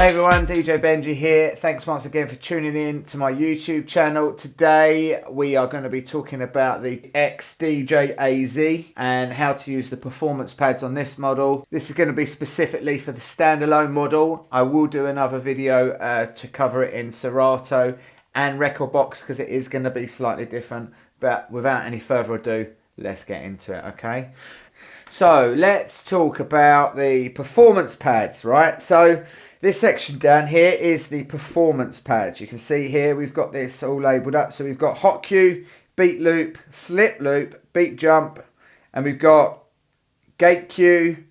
Hey everyone, DJ Benji here. Thanks once again for tuning in to my YouTube channel. Today we are going to be talking about the XDJAZ and how to use the performance pads on this model. This is going to be specifically for the standalone model. I will do another video to cover it in Serato and Record Box because it is going to be slightly different. But without any further ado, let's get into it, okay? So let's talk about the performance pads, right? So this section down here is the performance pads. You can see here we've got this all labelled up. So we've got hot cue, beat loop, slip loop, beat jump, and we've got gate cue,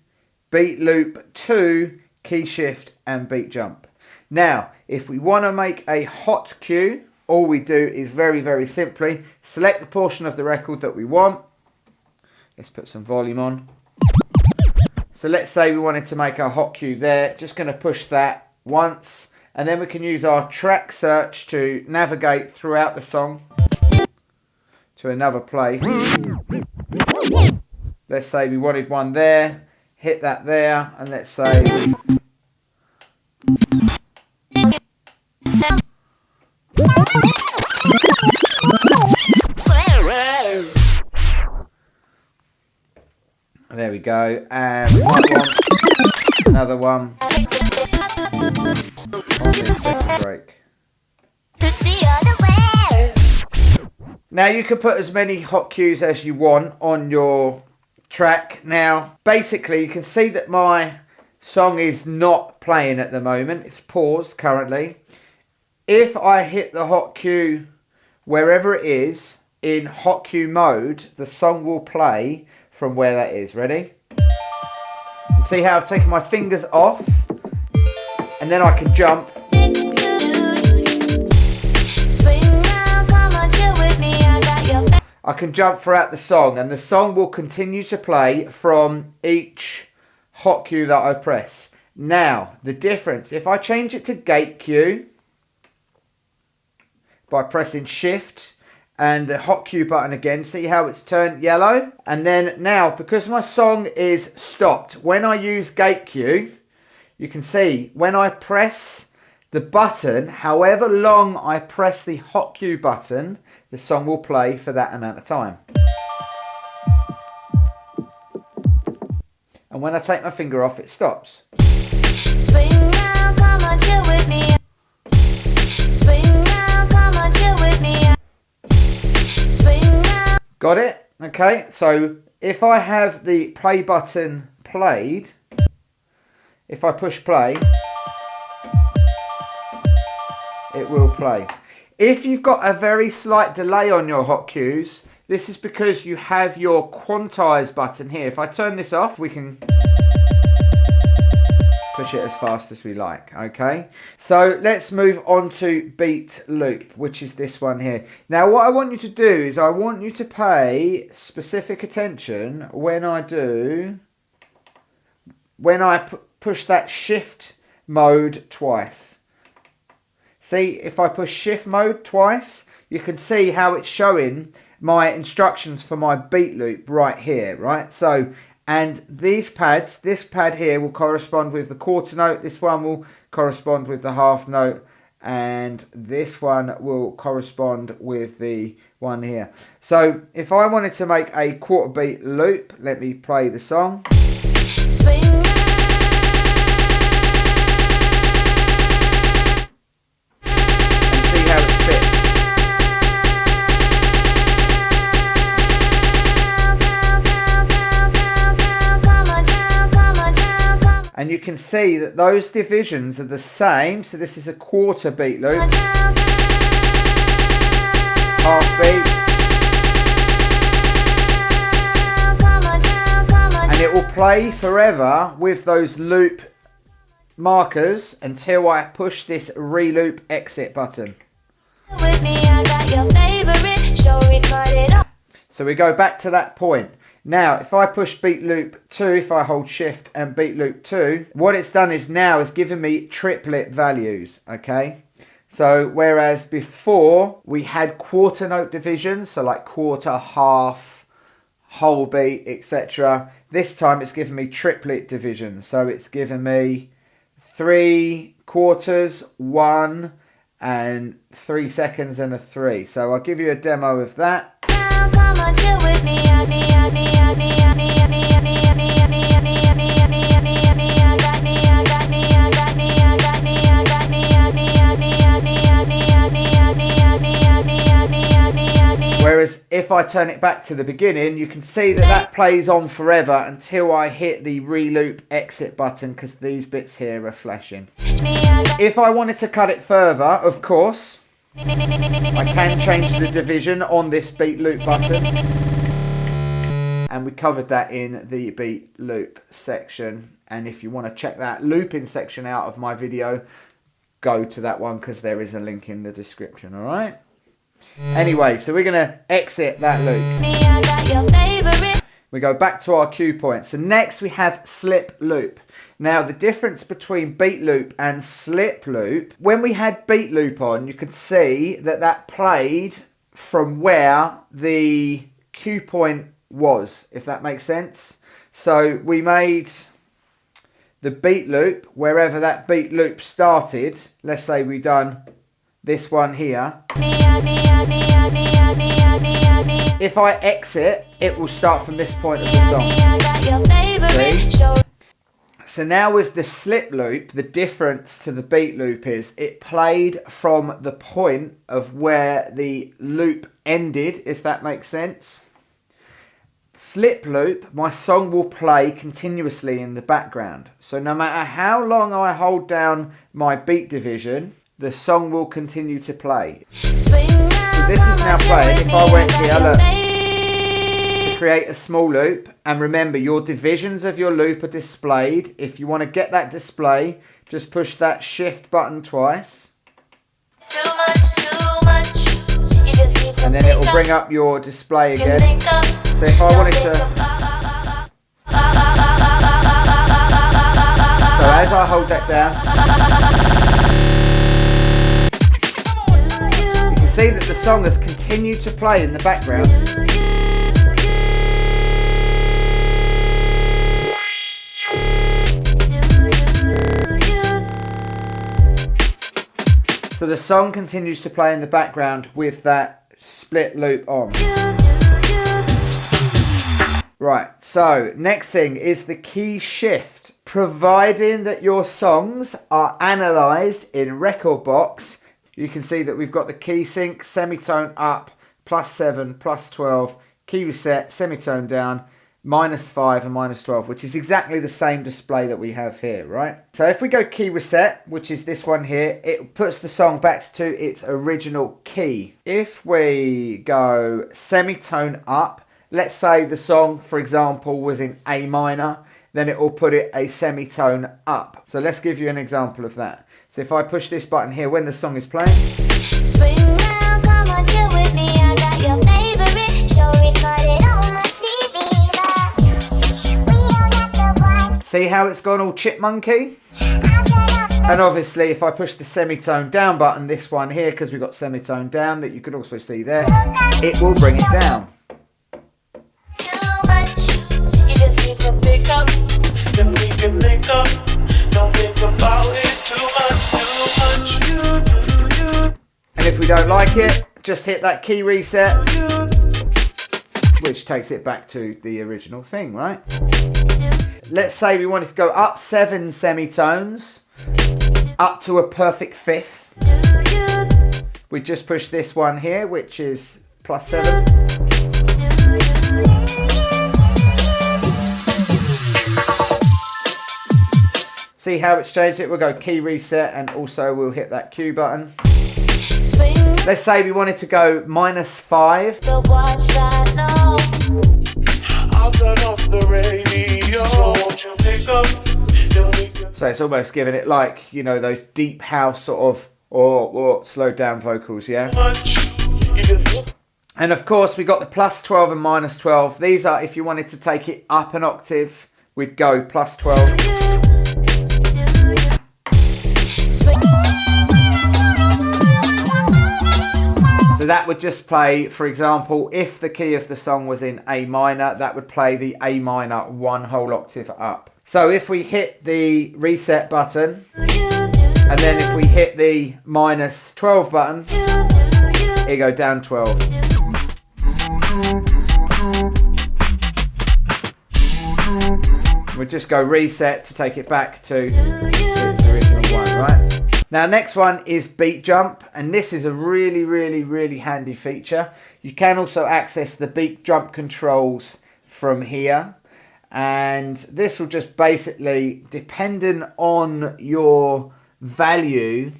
beat loop 2, key shift, and beat jump. Now, if we want to make a hot cue, all we do is very, very simply select the portion of the record that we want. Let's put some volume on. So let's say we wanted to make a hot cue there. Just going to push that once. And then we can use our track search to navigate throughout the song to another place. Let's say we wanted one there. Hit that there. And let's say there we go, and we might want another one on this second break. Now you can put as many hot cues as you want on your track. Now basically you can see that my song is not playing at the moment, it's paused currently. If I hit the hot cue wherever it is in hot cue mode, the song will play from where that is. Ready? See how I've taken my fingers off and then I can jump. I can jump throughout the song and the song will continue to play from each hot cue that I press. Now, the difference, if I change it to gate cue by pressing shift and the hot cue button again, see how it's turned yellow? And then now, because my song is stopped, when I use gate cue, you can see when I press the button, however long I press the hot cue button, the song will play for that amount of time. And when I take my finger off, it stops. Swing round, come on, chill with me. Swing round, come on, chill with me. Got it? Okay, so if I have the play button played, if I push play, it will play. If you've got a very slight delay on your hot cues, this is because you have your quantize button here. If I turn this off, we can push it as fast as we like, okay? So let's move on to beat loop, which is this one here. Now what I want you to do is I want you to pay specific attention when I push that shift mode twice. See, if I push shift mode twice, you can see how it's showing my instructions for my beat loop right here, right? So, and these pads, this pad here will correspond with the quarter note, this one will correspond with the half note, and this one will correspond with the one here. So if I wanted to make a quarter beat loop, let me play the song. Swing. And see how it fits. And you can see that those divisions are the same. So this is a quarter beat loop. Half beat. And it will play forever with those loop markers until I push this reloop exit button. So we go back to that point. Now, if I push beat loop 2, if I hold shift and beat loop 2, what it's done is now it's given me triplet values, okay? So, whereas before we had quarter note divisions, so like quarter, half, whole beat, etc. This time it's given me triplet divisions. So it's given me 3, quarters, 1, and 3 seconds and a 3. So I'll give you a demo of that. Whereas if I turn it back to the beginning, you can see that that plays on forever until I hit the reloop exit button, because these bits here are flashing. If I wanted to cut it further, of course, I can change the division on this beat loop button. And we covered that in the beat loop section. And if you want to check that looping section out of my video, go to that one, because there is a link in the description, all right? Anyway, so we're going to exit that loop. We go back to our cue point. So next we have slip loop. Now the difference between beat loop and slip loop, when we had beat loop on, you could see that that played from where the cue point was, if that makes sense. So we made the beat loop wherever that beat loop started. Let's say we done this one here. If I exit, it will start from this point of the song. See? So now with the slip loop, the difference to the beat loop is it played from the point of where the loop ended, if that makes sense. Slip loop, my song will play continuously in the background. So no matter how long I hold down my beat division, the song will continue to play. So this is now playing. If I went here, look, to create a small loop, and remember your divisions of your loop are displayed. If you want to get that display, just push that shift button twice. Too much. And then it will bring up your display again. So if I wanted to... So as I hold that down, see that the song has continued to play in the background. So the song continues to play in the background with that split loop on. Right, so next thing is the key shift. Providing that your songs are analysed in Rekordbox, you can see that we've got the key sync, semitone up, +7, +12, key reset, semitone down, -5 and -12, which is exactly the same display that we have here, right? So if we go key reset, which is this one here, it puts the song back to its original key. If we go semitone up, let's say the song, for example, was in A minor, then it will put it a semitone up. So let's give you an example of that. So if I push this button here when the song is playing. Swing round, come on, chill with me. I got your favorite show recorded on my CD. See how it's gone all chipmunky? And obviously if I push the semitone down button, this one here, because we've got semitone down that you can also see there, it will bring it down. Too much. You just need to pick up, then we can link up. Don't think about it too much. And if we don't like it, just hit that key reset, which takes it back to the original thing, right? Let's say we wanted to go up 7 semitones, up to a perfect 5th. We just push this one here, which is +7. See how it's changed it? We'll go key reset, and also we'll hit that Q button. Let's say we wanted to go -5. So it's almost giving it like, you know, those deep house sort of, or slowed down vocals, yeah? And of course we got the +12 and -12. These are, if you wanted to take it up an octave, we'd go +12. So that would just play, for example, if the key of the song was in A minor, that would play the A minor 1 whole octave up. So if we hit the reset button, And then if we hit the -12 button, it go down 12. We'll just go reset to take it back to its original one, right? Now next one is beat jump, and this is a really handy feature. You can also access the beat jump controls from here, and this will just basically, depending on your value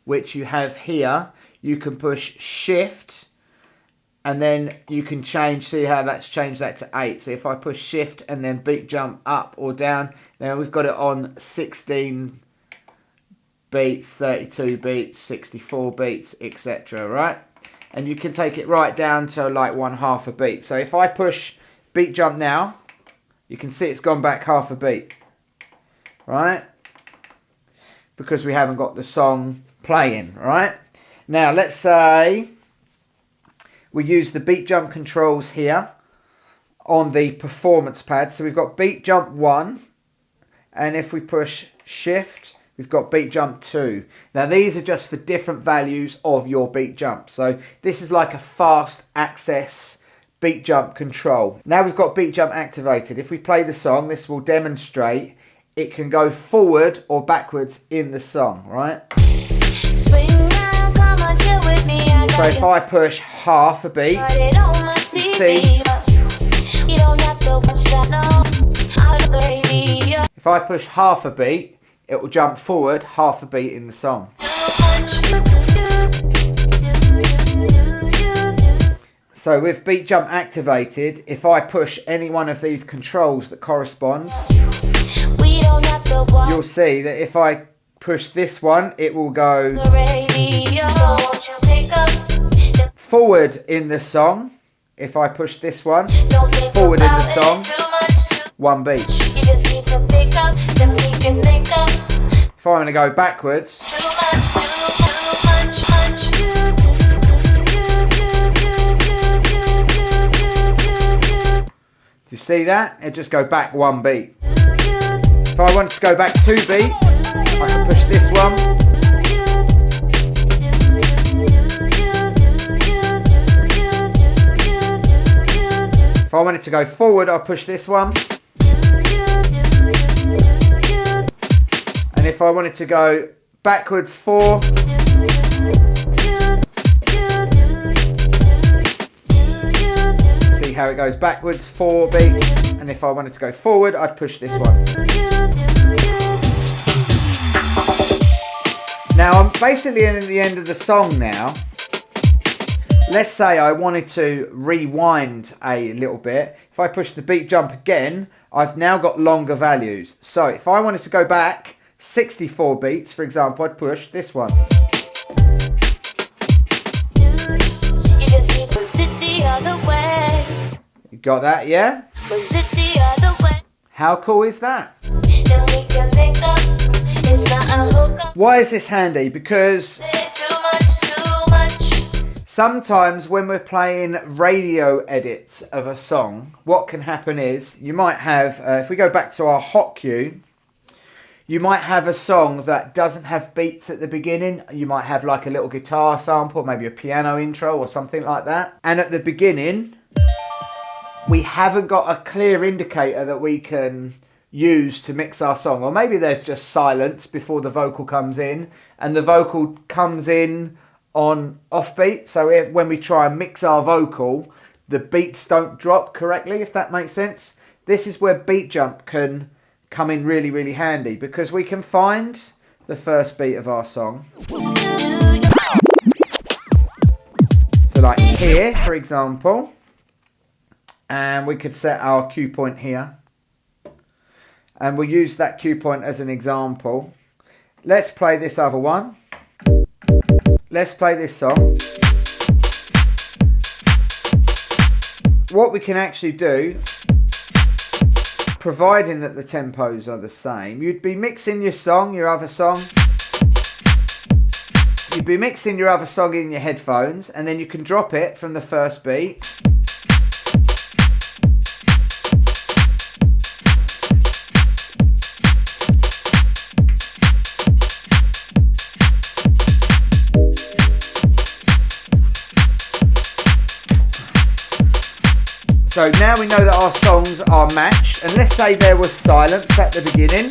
which you have here, you can push shift and then you can change, see how that's changed that to 8. So if I push shift and then beat jump up or down, now we've got it on 16 beats, 32 beats, 64 beats, etc. right? And you can take it right down to like 1/2 a beat. So if I push beat jump now, you can see it's gone back 1/2 a beat, right? Because we haven't got the song playing, right? Now let's say we use the beat jump controls here on the performance pad. So we've got beat jump 1, and if we push shift, we've got beat jump 2. Now these are just for different values of your beat jump. So this is like a fast access beat jump control. Now we've got beat jump activated. If we play the song, this will demonstrate it can go forward or backwards in the song, right? Swing round, come on, chill with me. So if I push 1/2 a beat, you see, if I push 1/2 a beat, it will jump forward 1/2 a beat in the song. So with beat jump activated, if I push any one of these controls that correspond, you'll see that if I push this one, it will go forward in the song. If I push this one, forward in the song, 1 beat. If I want to go backwards, you see that? It just go back 1 beat. If I want to go back 2 beats, I can push this one. If I want it to go forward, I'll push this one. And if I want it to go backwards 4, see how it goes backwards 4 beats. And if I wanted to go forward, I'd push this one. Now I'm basically at the end of the song now. Let's say I wanted to rewind a little bit. If I push the beat jump again, I've now got longer values. So if I wanted to go back 64 beats, for example, I'd push this one. You got that, yeah? How cool is that? Why is this handy? Because sometimes when we're playing radio edits of a song, what can happen is you might have, if we go back to our hot cue, you might have a song that doesn't have beats at the beginning. You might have like a little guitar sample, maybe a piano intro or something like that. And at the beginning, we haven't got a clear indicator that we can use to mix our song. Or maybe there's just silence before the vocal comes in, and the vocal comes in on offbeat. So when we try and mix our vocal, the beats don't drop correctly, if that makes sense. This is where beat jump can come in really handy, because we can find the first beat of our song. So like here, for example, and we could set our cue point here. And we'll use that cue point as an example. Let's play this other one. Let's play this song. What we can actually do, providing that the tempos are the same, you'd be mixing your song, your other song. You'd be mixing your other song in your headphones, and then you can drop it from the first beat. So now we know that our songs are matched, and let's say there was silence at the beginning.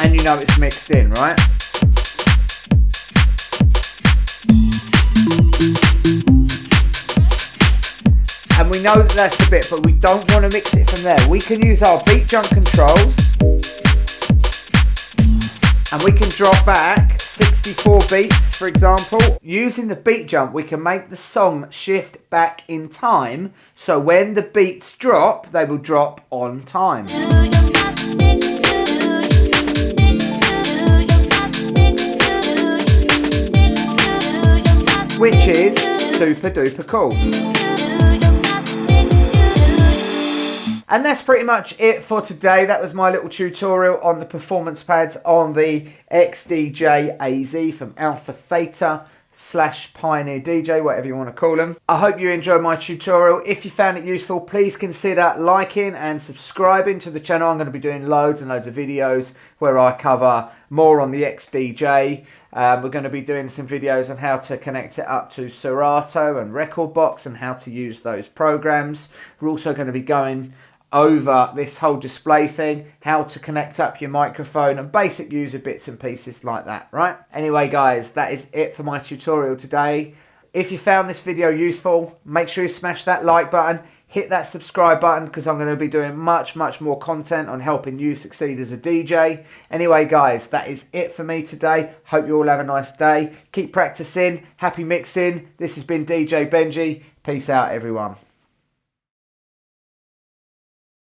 And you know it's mixed in, right? And we know that that's the bit, but we don't want to mix it from there. We can use our beat jump controls, and we can drop back 64 beats, for example. Using the beat jump, we can make the song shift back in time, so when the beats drop, they will drop on time. Which is super duper cool. And that's pretty much it for today. That was my little tutorial on the performance pads on the XDJ-AZ from alphatheta / Pioneer DJ, whatever you want to call them. I hope you enjoyed my tutorial. If you found it useful, please consider liking and subscribing to the channel. I'm going to be doing loads and loads of videos where I cover more on the XDJ. We're going to be doing some videos on how to connect it up to Serato and Rekordbox and how to use those programs. We're also going to be going over this whole display thing, how to connect up your microphone and basic user bits and pieces like that, right? Anyway guys, that is it for my tutorial today. If you found this video useful, make sure you smash that like button, hit that subscribe button, because I'm going to be doing much more content on helping you succeed as a DJ. Anyway guys, that is it for me today. Hope you all have a nice day. Keep practicing. Happy mixing. This has been DJ Benji. Peace out everyone.